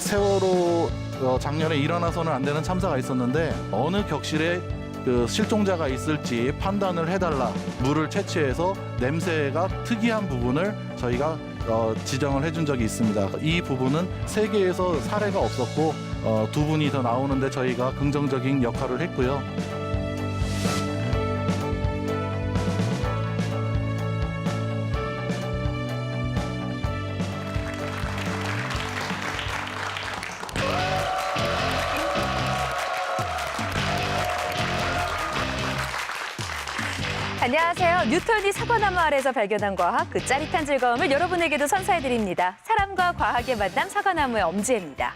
세월호 작년에 일어나서는 안 되는 참사가 있었는데 어느 격실에 그 실종자가 있을지 판단을 해달라, 물을 채취해서 냄새가 특이한 부분을 저희가 지정을 해준 적이 있습니다. 이 부분은 세계에서 사례가 없었고 두 분이 더 나오는데 저희가 긍정적인 역할을 했고요. 안녕하세요. 뉴턴이 사과나무 아래에서 발견한 과학, 그 짜릿한 즐거움을 여러분에게도 선사해드립니다. 사람과 과학의 만남, 사과나무의 엄지혜입니다.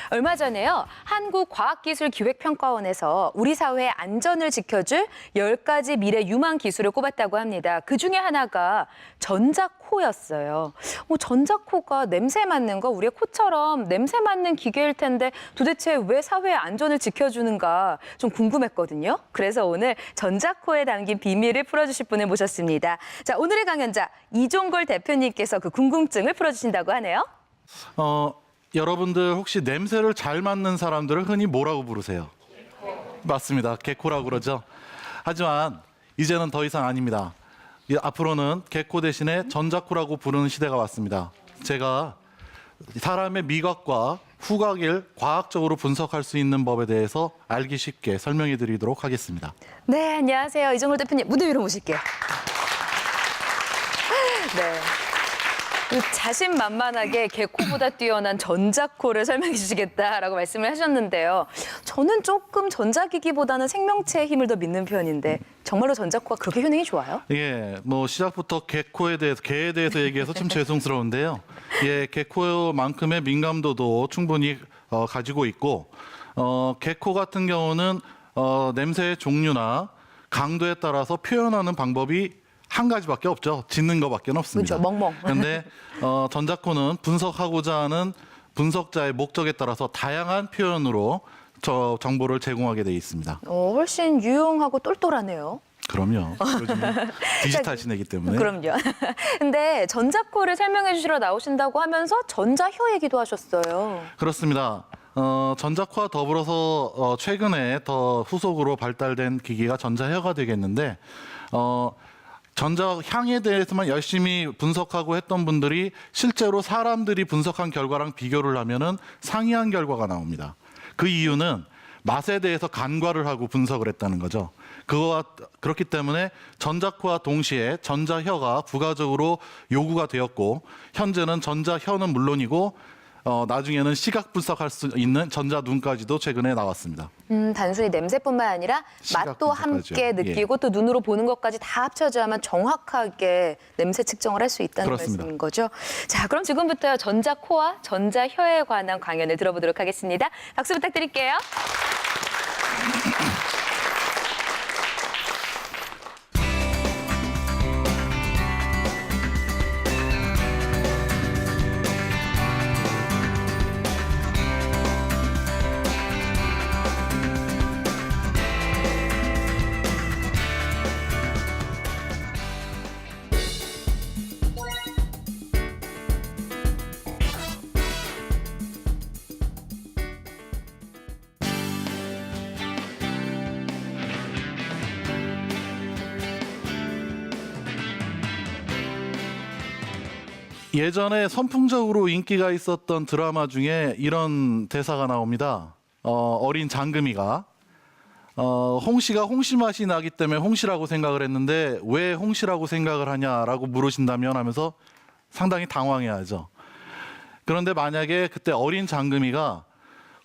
얼마 전에요, 한국과학기술기획평가원에서 우리 사회의 안전을 지켜줄 10가지 미래 유망 기술을 꼽았다고 합니다. 그중에 하나가 전자코였어요. 전자코가 냄새 맡는 거, 우리의 코처럼 냄새 맡는 기계일 텐데 도대체 왜 사회의 안전을 지켜주는가 좀 궁금했거든요. 그래서 오늘 전자코에 담긴 비밀을 풀어주실 분을 모셨습니다. 자, 오늘의 강연자 이종걸 대표님께서 그 궁금증을 풀어주신다고 하네요. 여러분들 혹시 냄새를 잘 맡는 사람들을 흔히 뭐라고 부르세요? 맞습니다. 개코라고 그러죠. 하지만 이제는 더 이상 아닙니다. 앞으로는 개코 대신에 전자코라고 부르는 시대가 왔습니다. 제가 사람의 미각과 후각을 과학적으로 분석할 수 있는 법에 대해서 알기 쉽게 설명해 드리도록 하겠습니다. 네, 안녕하세요. 이종걸 대표님, 무대 위로 모실게요. 네. 자신만만하게 개코보다 뛰어난 전자코를 설명해 주시겠다라고 말씀을 하셨는데요. 저는 조금 전자기기보다는 생명체의 힘을 더 믿는 편인데 정말로 전자코가 그렇게 효능이 좋아요? 예, 시작부터 개에 대해서 얘기해서 좀 죄송스러운데요. 예, 개코만큼의 민감도도 충분히 가지고 있고, 개코 같은 경우는 냄새의 종류나 강도에 따라서 표현하는 방법이 한 가지밖에 없죠. 짖는 것밖에 없습니다. 그렇죠, 멍멍. 그런데 전자코는 분석하고자 하는 분석자의 목적에 따라서 다양한 표현으로 정보를 제공하게 돼 있습니다. 훨씬 유용하고 똘똘하네요. 그럼요. 요즘 디지털 시대이기 때문에. 그럼요. 근데 전자코를 설명해 주시러 나오신다고 하면서 전자혀 얘기도 하셨어요. 그렇습니다. 전자코와 더불어서 최근에 더 후속으로 발달된 기기가 전자혀가 되겠는데, 전자향에 대해서만 열심히 분석하고 했던 분들이 실제로 사람들이 분석한 결과랑 비교를 하면은 상이한 결과가 나옵니다. 그 이유는 맛에 대해서 간과를 하고 분석을 했다는 거죠. 그렇기 때문에 전자코와 동시에 전자혀가 부가적으로 요구가 되었고, 현재는 전자혀는 물론이고 나중에는 시각 분석할 수 있는 전자눈까지도 최근에 나왔습니다. 단순히 냄새뿐만 아니라 맛도 함께 느끼고 또 눈으로 보는 것까지 다 합쳐져야만 정확하게 냄새 측정을 할 수 있다는 그렇습니다. 말씀인 거죠. 자, 그럼 지금부터 전자코와 전자혀에 관한 강연을 들어보도록 하겠습니다. 박수 부탁드릴게요. 예전에 선풍적으로 인기가 있었던 드라마 중에 이런 대사가 나옵니다. 어린 장금이가 홍시가 홍시 맛이 나기 때문에 홍시라고 생각을 했는데 왜 홍시라고 생각을 하냐라고 물으신다면 하면서 상당히 당황해하죠. 그런데 만약에 그때 어린 장금이가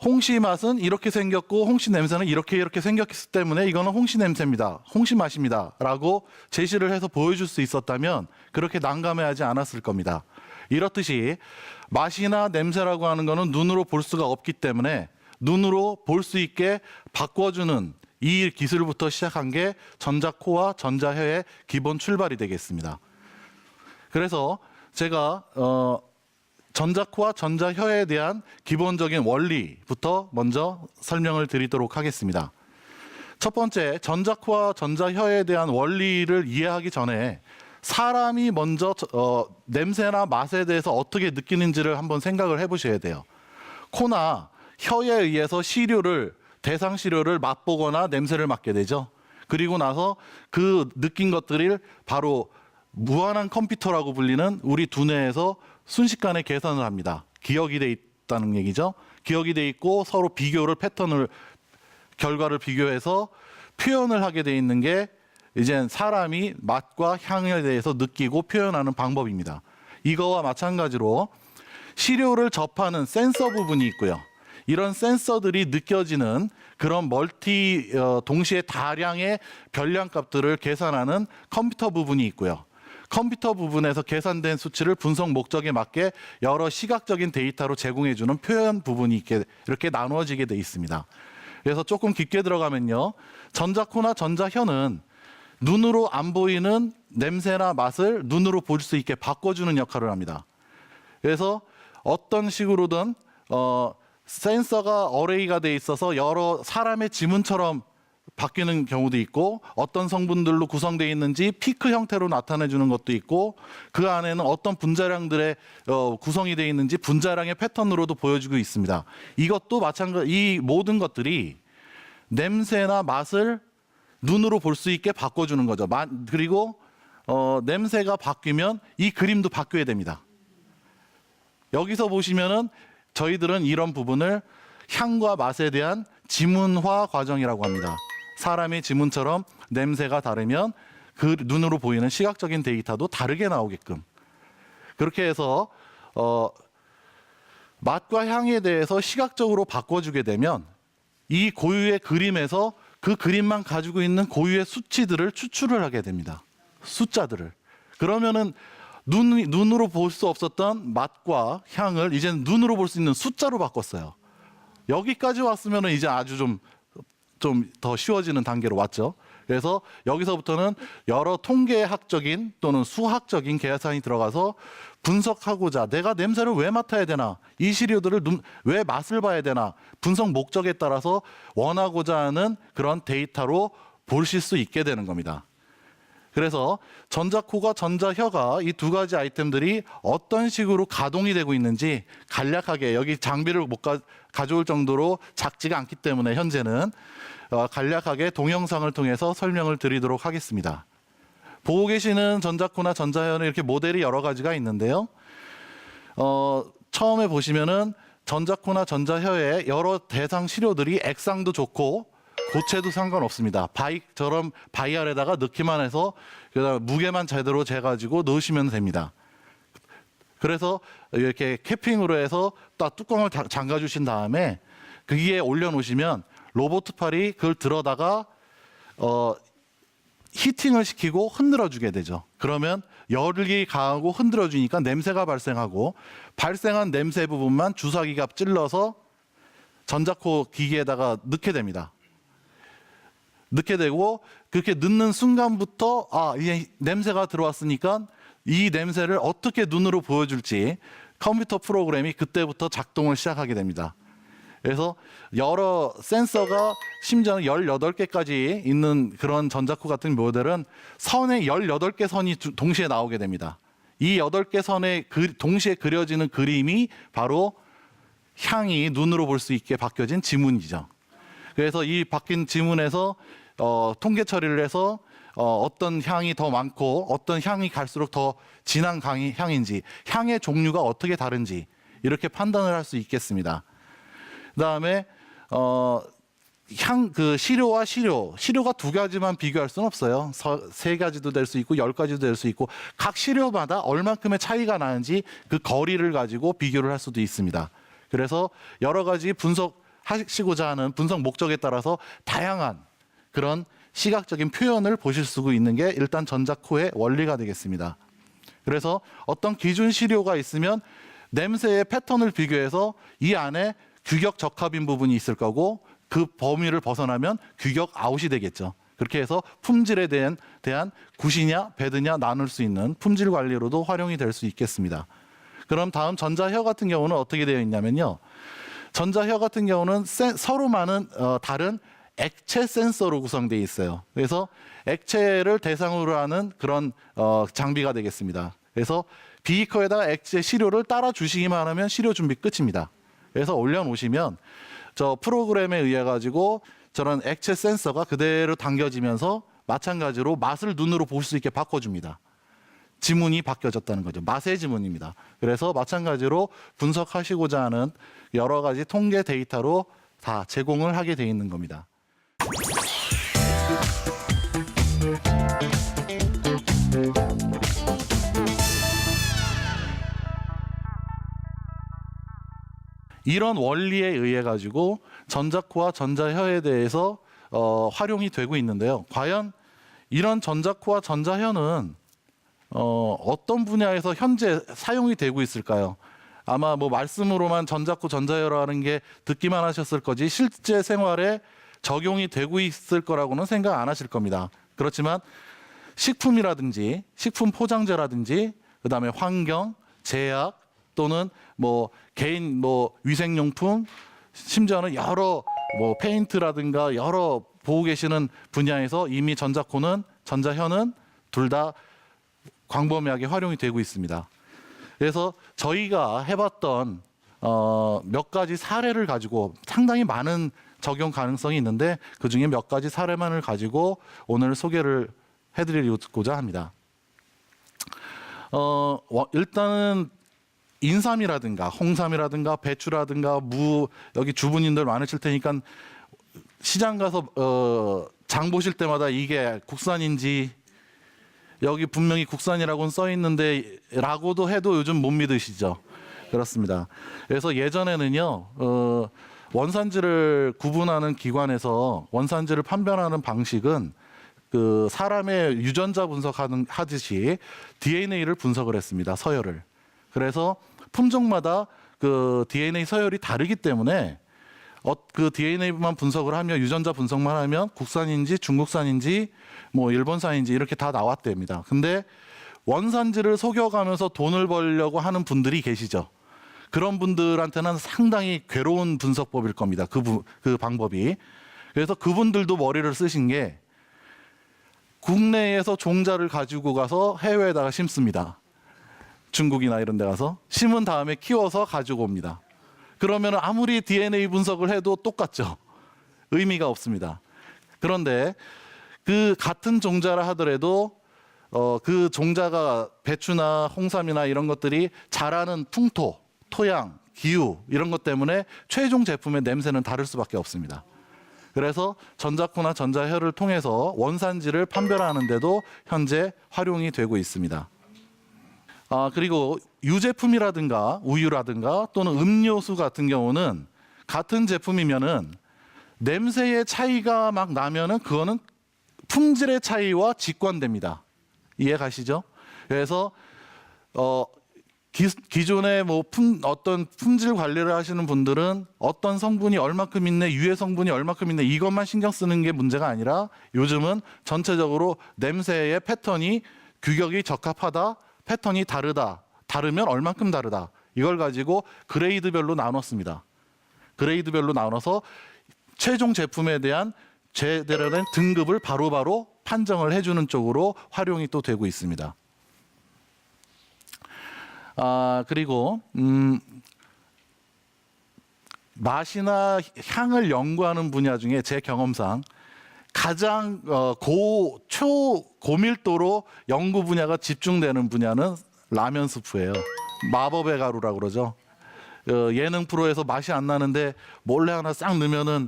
홍시 맛은 이렇게 생겼고 홍시 냄새는 이렇게 생겼기 때문에 이거는 홍시 냄새입니다, 홍시 맛입니다 라고 제시를 해서 보여줄 수 있었다면 그렇게 난감해하지 않았을 겁니다. 이렇듯이 맛이나 냄새라고 하는 거는 눈으로 볼 수가 없기 때문에 눈으로 볼 수 있게 바꿔주는 이 기술부터 시작한 게 전자코와 전자혀의 기본 출발이 되겠습니다. 그래서 제가 전자코와 전자혀에 대한 기본적인 원리부터 먼저 설명을 드리도록 하겠습니다. 첫 번째, 전자코와 전자혀에 대한 원리를 이해하기 전에 사람이 먼저 냄새나 맛에 대해서 어떻게 느끼는지를 한번 생각을 해보셔야 돼요. 코나 혀에 의해서 대상 시료를 맛보거나 냄새를 맡게 되죠. 그리고 나서 그 느낀 것들을 바로 무한한 컴퓨터라고 불리는 우리 두뇌에서 순식간에 계산을 합니다. 기억이 돼 있다는 얘기죠. 기억이 돼 있고 서로 결과를 비교해서 표현을 하게 돼 있는 게 이제 사람이 맛과 향에 대해서 느끼고 표현하는 방법입니다. 이거와 마찬가지로 시료를 접하는 센서 부분이 있고요. 이런 센서들이 느껴지는 그런 동시에 다량의 변량값들을 계산하는 컴퓨터 부분이 있고요. 컴퓨터 부분에서 계산된 수치를 분석 목적에 맞게 여러 시각적인 데이터로 제공해주는 표현 부분이 이렇게 나누어지게 돼 있습니다. 그래서 조금 깊게 들어가면요. 전자코나 전자혀는 눈으로 안 보이는 냄새나 맛을 눈으로 볼 수 있게 바꿔주는 역할을 합니다. 그래서 어떤 식으로든 센서가 어레이가 돼 있어서 여러 사람의 지문처럼 바뀌는 경우도 있고 어떤 성분들로 구성되어 있는지 피크 형태로 나타내 주는 것도 있고 그 안에는 어떤 분자량들의 구성이 되어 있는지 분자량의 패턴으로도 보여주고 있습니다. 이것도 이 모든 것들이 냄새나 맛을 눈으로 볼 수 있게 바꿔주는 거죠. 그리고 냄새가 바뀌면 이 그림도 바뀌어야 됩니다. 여기서 보시면은 저희들은 이런 부분을 향과 맛에 대한 지문화 과정이라고 합니다. 사람의 지문처럼 냄새가 다르면 그 눈으로 보이는 시각적인 데이터도 다르게 나오게끔 그렇게 해서 맛과 향에 대해서 시각적으로 바꿔주게 되면 이 고유의 그림에서 그 그림만 가지고 있는 고유의 수치들을 추출을 하게 됩니다. 숫자들을. 그러면은 눈으로 볼 수 없었던 맛과 향을 이제는 눈으로 볼 수 있는 숫자로 바꿨어요. 여기까지 왔으면 이제 아주 좀 더 쉬워지는 단계로 왔죠. 그래서 여기서부터는 여러 통계학적인 또는 수학적인 계산이 들어가서 분석하고자 내가 냄새를 왜 맡아야 되나, 이 시료들을 왜 맛을 봐야 되나, 분석 목적에 따라서 원하고자 하는 그런 데이터로 보실 수 있게 되는 겁니다. 그래서 전자코가 전자혀가 이 두 가지 아이템들이 어떤 식으로 가동이 되고 있는지 간략하게 여기 장비를 못 가져올 정도로 작지가 않기 때문에 현재는 간략하게 동영상을 통해서 설명을 드리도록 하겠습니다. 보고 계시는 전자코나 전자혀는 이렇게 모델이 여러 가지가 있는데요. 처음에 보시면은 전자코나 전자혀의 여러 대상 시료들이 액상도 좋고 고체도 상관없습니다. 바이처럼 바이알에다가 넣기만 해서 무게만 제대로 재가지고 넣으시면 됩니다. 그래서 이렇게 캐핑으로 해서 딱 뚜껑을 잠가 주신 다음에 거기에 올려놓으시면 로봇 팔이 그걸 들어다가 히팅을 시키고 흔들어 주게 되죠. 그러면 열이 강하고 흔들어 주니까 냄새가 발생하고 발생한 냄새 부분만 주사기가 찔러서 전자코 기기에다가 넣게 됩니다. 넣게 되고 그렇게 넣는 순간부터 이제 냄새가 들어왔으니까 이 냄새를 어떻게 눈으로 보여줄지 컴퓨터 프로그램이 그때부터 작동을 시작하게 됩니다. 그래서 여러 센서가 심지어는 18개까지 있는 그런 전자코 같은 모델은 선에 18개 선이 동시에 나오게 됩니다. 이 8개 선에 동시에 그려지는 그림이 바로 향이 눈으로 볼 수 있게 바뀌어진 지문이죠. 그래서 이 바뀐 지문에서 통계 처리를 해서 어떤 향이 더 많고 어떤 향이 갈수록 더 진한 향인지 향의 종류가 어떻게 다른지 이렇게 판단을 할 수 있겠습니다. 그다음에 시료가 두 가지만 비교할 수는 없어요. 세 가지도 될 수 있고 10가지도 될 수 있고 각 시료마다 얼만큼의 차이가 나는지 그 거리를 가지고 비교를 할 수도 있습니다. 그래서 여러 가지 분석하시고자 하는 분석 목적에 따라서 다양한 그런 시각적인 표현을 보실 수 있는 게 일단 전자코의 원리가 되겠습니다. 그래서 어떤 기준 시료가 있으면 냄새의 패턴을 비교해서 이 안에 규격 적합인 부분이 있을 거고 그 범위를 벗어나면 규격 아웃이 되겠죠. 그렇게 해서 품질에 대한 굿이냐 배드냐 나눌 수 있는 품질 관리로도 활용이 될 수 있겠습니다. 그럼 다음 전자혀 같은 경우는 어떻게 되어 있냐면요. 전자혀 같은 경우는 서로 많은 다른 액체 센서로 구성되어 있어요. 그래서 액체를 대상으로 하는 그런 장비가 되겠습니다. 그래서 비커에다가 액체 시료를 따라 주시기만 하면 시료 준비 끝입니다. 그래서 올려놓으시면 저 프로그램에 의해 가지고 저런 액체 센서가 그대로 당겨지면서 마찬가지로 맛을 눈으로 볼 수 있게 바꿔줍니다. 지문이 바뀌어졌다는 거죠. 맛의 지문입니다. 그래서 마찬가지로 분석하시고자 하는 여러 가지 통계 데이터로 다 제공을 하게 돼 있는 겁니다. 이런 원리에 의해 가지고 전자코와 전자혀에 대해서 활용이 되고 있는데요. 과연 이런 전자코와 전자혀는 어떤 분야에서 현재 사용이 되고 있을까요? 아마 뭐 말씀으로만 전자코, 전자혀라는 게 듣기만 하셨을 거지 실제 생활에 적용이 되고 있을 거라고는 생각 안 하실 겁니다. 그렇지만 식품이라든지 식품 포장재라든지 그다음에 환경, 제약 또는 뭐 개인 뭐 위생용품 심지어는 여러 뭐 페인트라든가 여러 보고 계시는 분야에서 이미 전자코는 전자혀는 둘 다 광범위하게 활용이 되고 있습니다. 그래서 저희가 해봤던 몇 가지 사례를 가지고 상당히 많은 적용 가능성이 있는데 그중에 몇 가지 사례만을 가지고 오늘 소개를 해드리고자 합니다. 일단은 인삼이라든가 홍삼이라든가 배추라든가 무 여기 주부님들 많으실 테니까 시장 가서 장 보실 때마다 이게 국산인지 여기 분명히 국산이라고는 써 있는데 라고도 해도 요즘 못 믿으시죠. 그렇습니다. 그래서 예전에는요 원산지를 구분하는 기관에서 원산지를 판별하는 방식은 그 사람의 유전자 하듯이 DNA를 분석을 했습니다. 서열을. 그래서 품종마다 그 DNA 서열이 다르기 때문에 그 DNA만 분석을 하면 유전자 분석만 하면 국산인지 중국산인지 뭐 일본산인지 이렇게 다 나왔답니다. 근데 원산지를 속여가면서 돈을 벌려고 하는 분들이 계시죠. 그런 분들한테는 상당히 괴로운 분석법일 겁니다. 그 방법이. 그래서 그분들도 머리를 쓰신 게 국내에서 종자를 가지고 가서 해외에다가 심습니다. 중국이나 이런 데 가서 심은 다음에 키워서 가지고 옵니다. 그러면 아무리 DNA 분석을 해도 똑같죠. 의미가 없습니다. 그런데 그 같은 종자라 하더라도 그 종자가 배추나 홍삼이나 이런 것들이 자라는 풍토, 토양, 기후 이런 것 때문에 최종 제품의 냄새는 다를 수밖에 없습니다. 그래서 전자코나 전자혀를 통해서 원산지를 판별하는 데도 현재 활용이 되고 있습니다. 그리고 유제품이라든가 우유라든가 또는 음료수 같은 경우는 같은 제품이면은 냄새의 차이가 막 나면은 그거는 품질의 차이와 직관됩니다. 이해 가시죠? 그래서 기존에 뭐 어떤 품질 관리를 하시는 분들은 어떤 성분이 얼마큼 있네, 유해 성분이 얼마큼 있네 이것만 신경 쓰는 게 문제가 아니라 요즘은 전체적으로 냄새의 패턴이 규격이 적합하다, 패턴이 다르면 얼만큼 다르다 이걸 가지고 그레이드별로 나눴습니다. 그레이드별로 나눠서 최종 제품에 대한 제대로 된 등급을 바로바로 판정을 해주는 쪽으로 활용이 또 되고 있습니다. 그리고 맛이나 향을 연구하는 분야 중에 제 경험상 가장 초고밀도로 연구 분야가 집중되는 분야는 라면 스프예요. 마법의 가루라고 그러죠. 예능 프로에서 맛이 안 나는데 몰래 하나 싹 넣으면은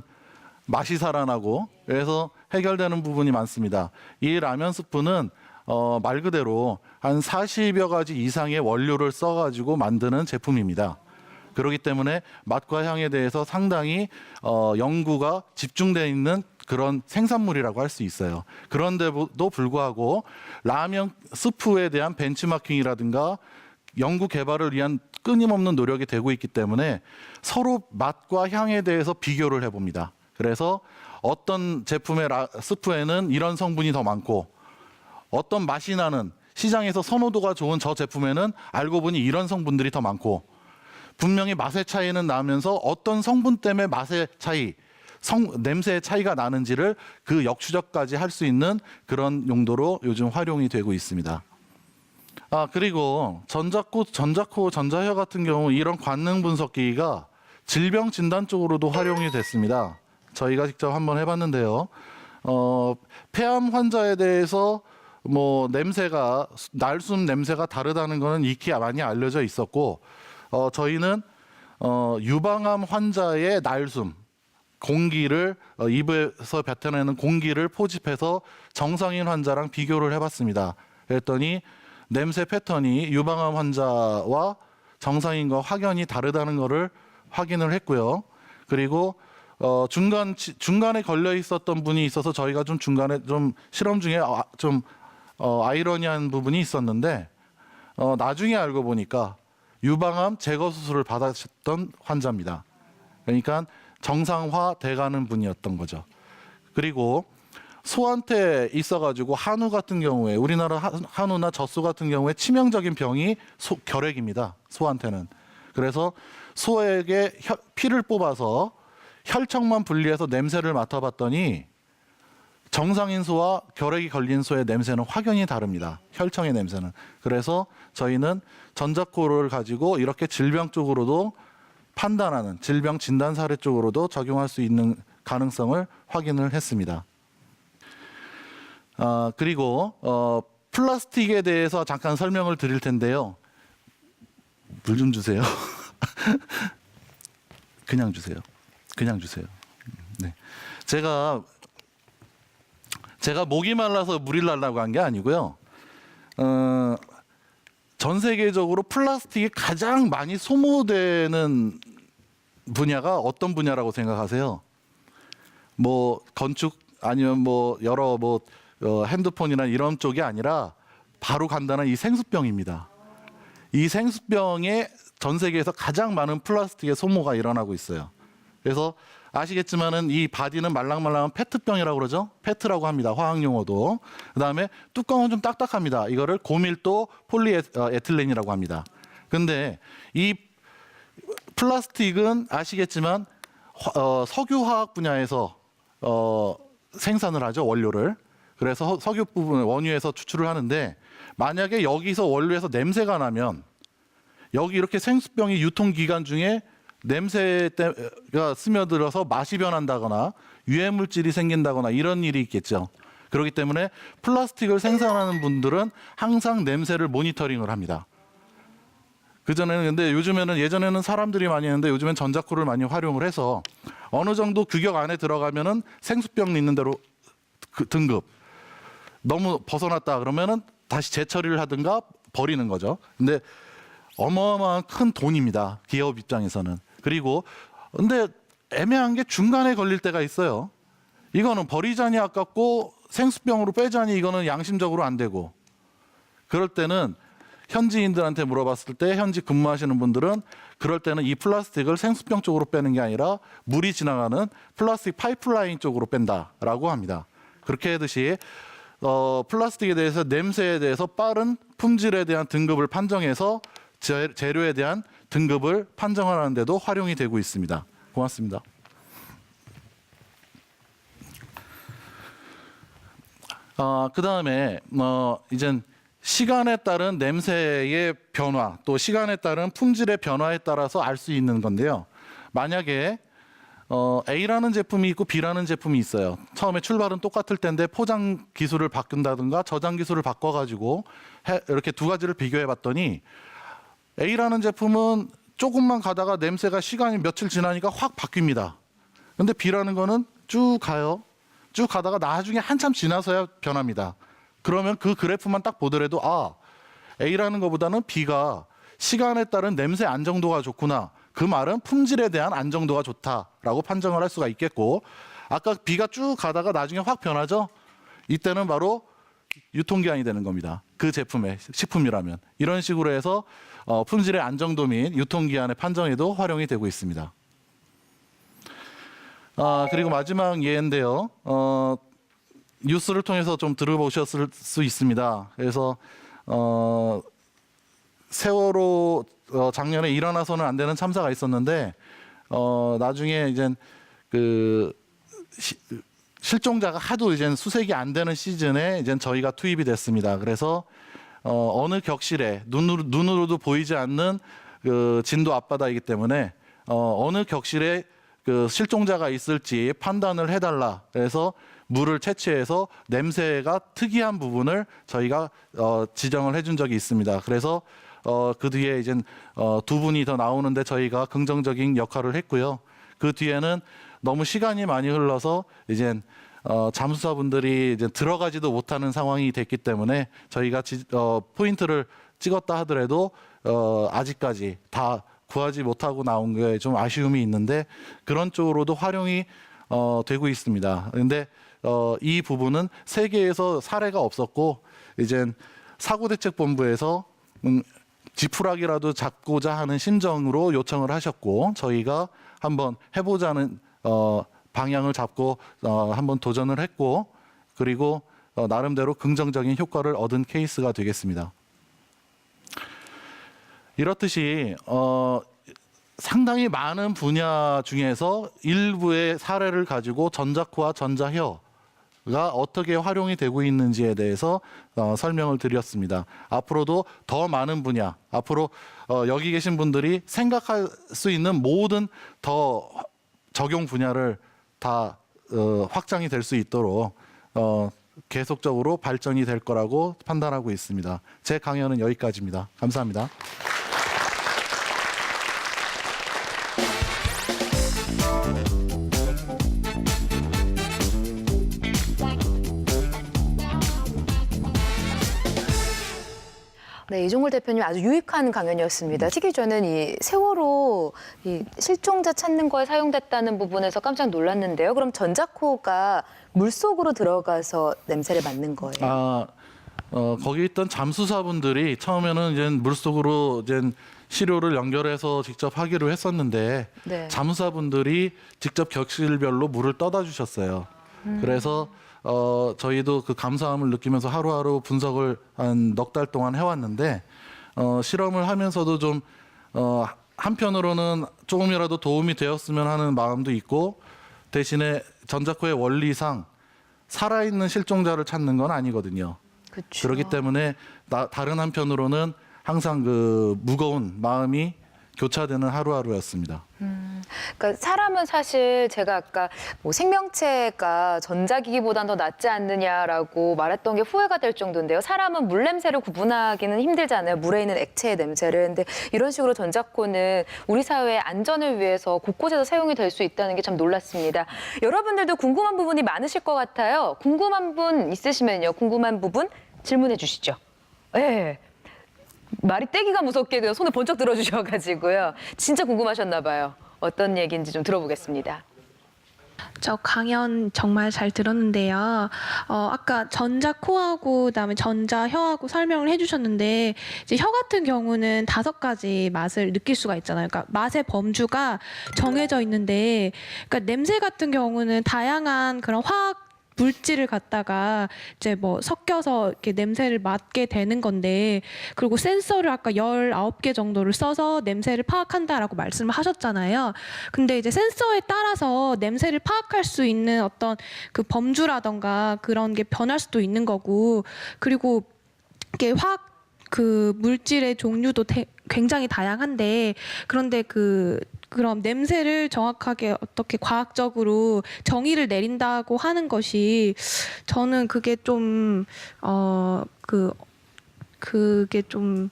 맛이 살아나고 그래서 해결되는 부분이 많습니다. 이 라면 스프는 말 그대로 한 40여 가지 이상의 원료를 써가지고 만드는 제품입니다. 그렇기 때문에 맛과 향에 대해서 상당히 연구가 집중되어 있는 그런 생산물이라고 할 수 있어요. 그런데도 불구하고 라면 스프에 대한 벤치마킹이라든가 연구 개발을 위한 끊임없는 노력이 되고 있기 때문에 서로 맛과 향에 대해서 비교를 해봅니다. 그래서 어떤 제품의 스프에는 이런 성분이 더 많고 어떤 맛이 나는 시장에서 선호도가 좋은 저 제품에는 알고 보니 이런 성분들이 더 많고 분명히 맛의 차이는 나면서 어떤 성분 때문에 맛의 차이, 냄새의 차이가 나는지를 그 역추적까지 할 수 있는 그런 용도로 요즘 활용이 되고 있습니다. 그리고 전자코, 전자혀 같은 경우 이런 관능 분석기가 질병 진단 쪽으로도 활용이 됐습니다. 저희가 직접 한번 해봤는데요. 폐암 환자에 대해서 뭐 냄새가 날숨 냄새가 다르다는 것은 익히 많이 알려져 있었고, 저희는 유방암 환자의 날숨 공기를 입에서 뱉어내는 공기를 포집해서 정상인 환자랑 비교를 해봤습니다. 그랬더니 냄새 패턴이 유방암 환자와 정상인과 확연히 다르다는 것을 확인을 했고요. 그리고 중간에 걸려 있었던 분이 있어서 저희가 좀 중간에 좀 실험 중에 좀 아이러니한 부분이 있었는데, 나중에 알고 보니까 유방암 제거 수술을 받으셨던 환자입니다. 그러니까 정상화 돼가는 분이었던 거죠. 그리고 소한테 있어가지고 한우 같은 경우에, 우리나라 한우나 젖소 같은 경우에 치명적인 병이 결핵입니다. 소한테는. 그래서 소에게 피를 뽑아서 혈청만 분리해서 냄새를 맡아봤더니 정상인 소와 결핵이 걸린 소의 냄새는 확연히 다릅니다. 혈청의 냄새는. 그래서 저희는 전자코를 가지고 이렇게 질병 쪽으로도 판단하는, 질병 진단 사례 쪽으로도 적용할 수 있는 가능성을 확인을 했습니다. 그리고 플라스틱에 대해서 잠깐 설명을 드릴 텐데요. 물 좀 주세요. 그냥 주세요. 그냥 주세요. 네. 제가 목이 말라서 물이 날라고 한 게 아니고요. 전 세계적으로 플라스틱이 가장 많이 소모되는 분야가 어떤 분야라고 생각하세요? 뭐 건축 아니면 뭐 여러 뭐 핸드폰이나 이런 쪽이 아니라 바로 간단한 이 생수병입니다. 이 생수병에 전 세계에서 가장 많은 플라스틱의 소모가 일어나고 있어요. 그래서 아시겠지만은 이 바디는 말랑말랑한 페트병이라고 그러죠. 페트라고 합니다. 화학 용어도. 그다음에 뚜껑은 좀 딱딱합니다. 이거를 고밀도 폴리에틸렌이라고 합니다. 근데 이 플라스틱은 아시겠지만 석유화학 분야에서 생산을 하죠. 원료를. 그래서 석유 부분 원유에서 추출을 하는데, 만약에 여기서 원료에서 냄새가 나면 여기 이렇게 생수병이 유통 기간 중에 냄새가 스며들어서 맛이 변한다거나 유해 물질이 생긴다거나 이런 일이 있겠죠. 그렇기 때문에 플라스틱을 생산하는 분들은 항상 냄새를 모니터링을 합니다. 그전에는, 근데 요즘에는, 예전에는 사람들이 많이 했는데 요즘엔 전자코를 많이 활용을 해서 어느 정도 규격 안에 들어가면은 생수병 있는 대로 등급, 너무 벗어났다 그러면은 다시 재처리를 하든가 버리는 거죠. 근데 어마어마한 큰 돈입니다. 기업 입장에서는. 그리고 근데 애매한 게 중간에 걸릴 때가 있어요. 이거는 버리자니 아깝고 생수병으로 빼자니 이거는 양심적으로 안 되고, 그럴 때는 현지인들한테 물어봤을 때 현지 근무하시는 분들은 그럴 때는 이 플라스틱을 생수병 쪽으로 빼는 게 아니라 물이 지나가는 플라스틱 파이프라인 쪽으로 뺀다라고 합니다. 그렇게 하듯이 플라스틱에 대해서, 냄새에 대해서 빠른 품질에 대한 등급을 판정해서 재료에 대한 등급을 판정하는 데도 활용이 되고 있습니다. 고맙습니다. 그 다음에 이젠 시간에 따른 냄새의 변화, 또 시간에 따른 품질의 변화에 따라서 알 수 있는 건데요. 만약에 A라는 제품이 있고 B라는 제품이 있어요. 처음에 출발은 똑같을 텐데 포장 기술을 바꾼다든가 저장 기술을 바꿔가지고 이렇게 두 가지를 비교해 봤더니 A라는 제품은 조금만 가다가 냄새가 시간이 며칠 지나니까 확 바뀝니다. 근데 B라는 거는 쭉 가요. 쭉 가다가 나중에 한참 지나서야 변합니다. 그러면 그 그래프만 딱 보더라도 A라는 것보다는 B가 시간에 따른 냄새 안정도가 좋구나. 그 말은 품질에 대한 안정도가 좋다라고 판정을 할 수가 있겠고, 아까 B가 쭉 가다가 나중에 확 변하죠. 이때는 바로 유통기한이 되는 겁니다. 그 제품의 식품이라면. 이런 식으로 해서 품질의 안정도 및 유통기한의 판정에도 활용이 되고 있습니다. 그리고 마지막 예인데요. 뉴스를 통해서 좀 들어보셨을 수 있습니다. 그래서 세월호 작년에 일어나서는 안 되는 참사가 있었는데 나중에 이제 그 실종자가 하도 이제 수색이 안 되는 시즌에 이제 저희가 투입이 됐습니다. 그래서 어느 격실에 눈으로도 보이지 않는 그 진도 앞바다이기 때문에 어느 격실에 그 실종자가 있을지 판단을 해달라. 그래서 물을 채취해서 냄새가 특이한 부분을 저희가 지정을 해준 적이 있습니다. 그래서 그 뒤에 이제 두 분이 더 나오는데 저희가 긍정적인 역할을 했고요. 그 뒤에는 너무 시간이 많이 흘러서 이제 잠수사분들이 이제 들어가지도 못하는 상황이 됐기 때문에 저희가 포인트를 찍었다 하더라도 아직까지 다 구하지 못하고 나온 게 좀 아쉬움이 있는데 그런 쪽으로도 활용이 되고 있습니다. 그런데 이 부분은 세계에서 사례가 없었고 이제 사고대책본부에서 지푸라기라도 잡고자 하는 심정으로 요청을 하셨고 저희가 한번 해보자는 방향을 잡고 한번 도전을 했고 그리고 나름대로 긍정적인 효과를 얻은 케이스가 되겠습니다. 이렇듯이 상당히 많은 분야 중에서 일부의 사례를 가지고 전자코와 전자혀가 어떻게 활용이 되고 있는지에 대해서 설명을 드렸습니다. 앞으로도 더 많은 분야, 앞으로 여기 계신 분들이 생각할 수 있는 모든 더 적용 분야를 다 확장이 될 수 있도록 계속적으로 발전이 될 거라고 판단하고 있습니다. 제 강연은 여기까지입니다. 감사합니다. 네, 이종걸 대표님 아주 유익한 강연이었습니다. 특히 저는 이 세월호 이 실종자 찾는 거에 사용됐다는 부분에서 깜짝 놀랐는데요. 그럼 전자코가 물속으로 들어가서 냄새를 맡는 거예요? 거기 있던 잠수사분들이 처음에는 이제 물속으로 이제 시료를 연결해서 직접 하기로 했었는데 네. 잠수사분들이 직접 격실별로 물을 떠다 주셨어요. 그래서 저희도 그 감사함을 느끼면서 하루하루 분석을 한 넉 달 동안 해왔는데 실험을 하면서도 좀 한편으로는 조금이라도 도움이 되었으면 하는 마음도 있고 대신에 전자코의 원리상 살아있는 실종자를 찾는 건 아니거든요. 그렇죠. 그렇기 때문에 다른 한편으로는 항상 그 무거운 마음이 교차되는 하루하루였습니다. 그러니까 사람은 사실 제가 아까 뭐 생명체가 전자기기보단 더 낫지 않느냐라고 말했던 게 후회가 될 정도인데요. 사람은 물 냄새를 구분하기는 힘들잖아요. 물에 있는 액체의 냄새를. 근데 이런 식으로 전자코는 우리 사회의 안전을 위해서 곳곳에서 사용이 될 수 있다는 게 참 놀랐습니다. 여러분들도 궁금한 부분이 많으실 것 같아요. 궁금한 분 있으시면요. 궁금한 부분 질문해 주시죠. 네. 말이 떼기가 무섭게 그냥 손을 번쩍 들어주셔가지고요. 진짜 궁금하셨나 봐요. 어떤 얘기인지 좀 들어보겠습니다. 저 강연 정말 잘 들었는데요. 아까 전자코하고 그다음에 전자혀하고 설명을 해주셨는데 이제 혀 같은 경우는 5가지 맛을 느낄 수가 있잖아요. 그러니까 맛의 범주가 정해져 있는데, 그러니까 냄새 같은 경우는 다양한 그런 화학 물질을 갖다가 이제 뭐 섞여서 이렇게 냄새를 맡게 되는 건데, 그리고 센서를 아까 19개 정도를 써서 냄새를 파악한다라고 말씀을 하셨잖아요. 근데 이제 센서에 따라서 냄새를 파악할 수 있는 어떤 그 범주라던가 그런 게 변할 수도 있는 거고, 그리고 이게 화학 그 물질의 종류도 굉장히 다양한데, 그런데 그럼 냄새를 정확하게 어떻게 과학적으로 정의를 내린다고 하는 것이 저는 그게 좀 그게 좀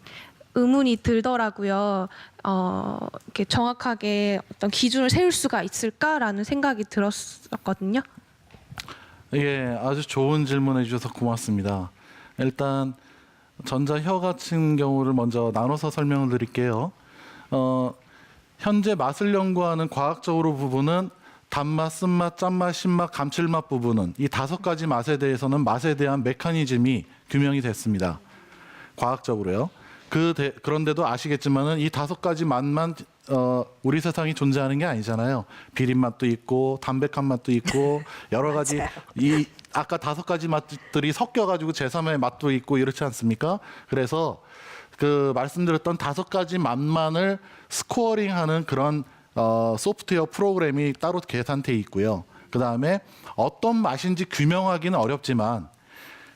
의문이 들더라고요. 이렇게 정확하게 어떤 기준을 세울 수가 있을까라는 생각이 들었었거든요. 예, 아주 좋은 질문해 주셔서 고맙습니다. 일단 전자혀 같은 경우를 먼저 나눠서 설명을 드릴게요. 현재 맛을 연구하는 과학적으로 부분은 단맛, 쓴맛, 짠맛, 신맛, 감칠맛 부분은 이 5가지 맛에 대해서는 맛에 대한 메커니즘이 규명이 됐습니다. 과학적으로요. 그런데도 아시겠지만은 이 5가지 맛만 우리 세상이 존재하는 게 아니잖아요. 비린 맛도 있고 담백한 맛도 있고 여러 가지 이 아까 5가지 맛들이 섞여가지고 제3의 맛도 있고 이렇지 않습니까? 그래서 그 말씀드렸던 5가지 맛만을 스코어링하는 그런 소프트웨어 프로그램이 따로 계산돼 있고요. 그 다음에 어떤 맛인지 규명하기는 어렵지만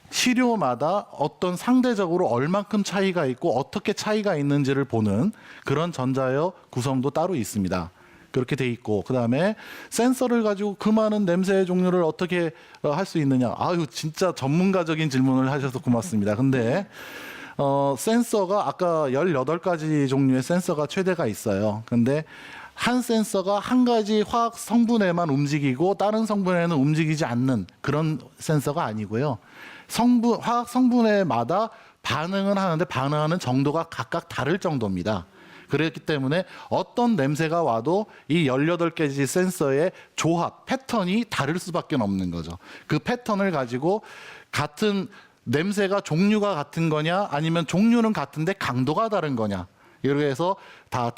시료마다 어떤 상대적으로 얼만큼 차이가 있고 어떻게 차이가 있는지를 보는 그런 전자혀 구성도 따로 있습니다. 그렇게 돼 있고 그다음에 센서를 가지고 그 많은 냄새의 종류를 어떻게 할 수 있느냐. 아유 진짜 전문가적인 질문을 하셔서 고맙습니다. 근데 센서가 아까 18가지 종류의 센서가 최대가 있어요. 근데 한 센서가 한 가지 화학 성분에만 움직이고 다른 성분에는 움직이지 않는 그런 센서가 아니고요. 화학 성분에마다 반응은 하는데 반응하는 정도가 각각 다를 정도입니다. 그렇기 때문에 어떤 냄새가 와도 이 18개의 센서의 조합, 패턴이 다를 수밖에 없는 거죠. 그 패턴을 가지고 같은 냄새가 종류가 같은 거냐 아니면 종류는 같은데 강도가 다른 거냐 이렇게 해서 다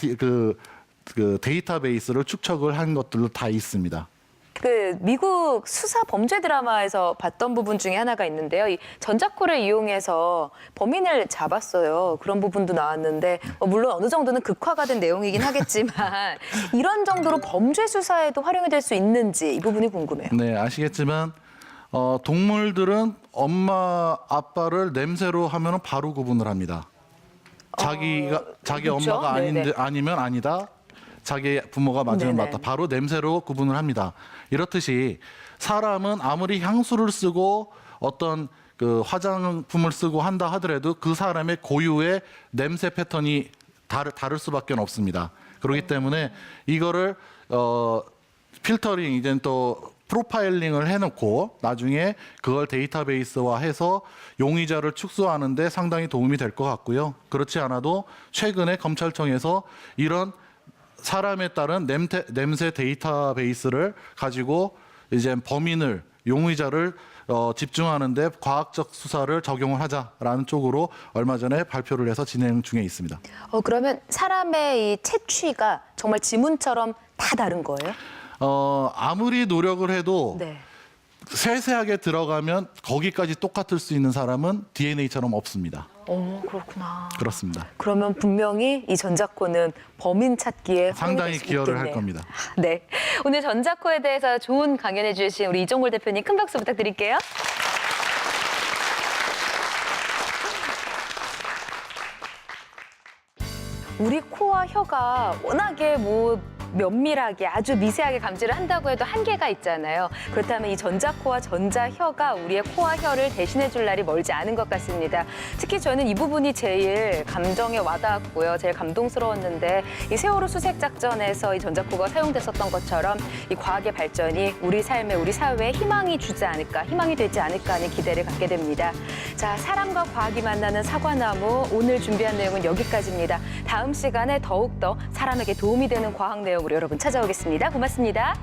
그 데이터베이스를 축적을 한 것들도 다 있습니다. 그 미국 수사 범죄 드라마에서 봤던 부분 중에 하나가 있는데요. 이 전자코를 이용해서 범인을 잡았어요. 그런 부분도 나왔는데 물론 어느 정도는 극화가 된 내용이긴 하겠지만 이런 정도로 범죄 수사에도 활용이 될 수 있는지 이 부분이 궁금해요. 네, 아시겠지만 동물들은 엄마 아빠를 냄새로 하면 바로 구분을 합니다. 자기 그렇죠? 엄마가 아니면 아니다. 자기 부모가 맞으면 네네. 맞다. 바로 냄새로 구분을 합니다. 이렇듯이 사람은 아무리 향수를 쓰고 어떤 그 화장품을 쓰고 한다 하더라도 그 사람의 고유의 냄새 패턴이 다를 수밖에 없습니다. 그렇기 때문에 이거를 필터링 이제 또 프로파일링을 해놓고 나중에 그걸 데이터베이스화해서 용의자를 축소하는데 상당히 도움이 될 것 같고요. 그렇지 않아도 최근에 검찰청에서 이런 사람에 따른 냄새 데이터베이스를 가지고 이제 범인을 용의자를 집중하는데 과학적 수사를 적용을 하자라는 쪽으로 얼마 전에 발표를 해서 진행 중에 있습니다. 그러면 사람의 이 채취가 정말 지문처럼 다 다른 거예요? 아무리 노력을 해도 네. 세세하게 들어가면 거기까지 똑같을 수 있는 사람은 DNA처럼 없습니다. 그렇구나. 그렇습니다. 그러면 분명히 이 전자코는 범인 찾기에 상당히 활용될 수 기여를 있겠네요. 할 겁니다. 네, 오늘 전자코에 대해서 좋은 강연해 주신 우리 이종골 대표님 큰 박수 부탁드릴게요. 우리 코와 혀가 워낙에 면밀하게 아주 미세하게 감지를 한다고 해도 한계가 있잖아요. 그렇다면 이 전자코와 전자혀가 우리의 코와 혀를 대신해 줄 날이 멀지 않은 것 같습니다. 특히 저는 이 부분이 제일 감정에 와닿았고요. 제일 감동스러웠는데 이 세월호 수색 작전에서 이 전자코가 사용됐었던 것처럼 이 과학의 발전이 우리 삶에 우리 사회에 희망이 주지 않을까, 희망이 되지 않을까 하는 기대를 갖게 됩니다. 자, 사람과 과학이 만나는 사과나무 오늘 준비한 내용은 여기까지입니다. 다음 시간에 더욱더 사람에게 도움이 되는 과학 내용으로 여러분 찾아오겠습니다. 고맙습니다.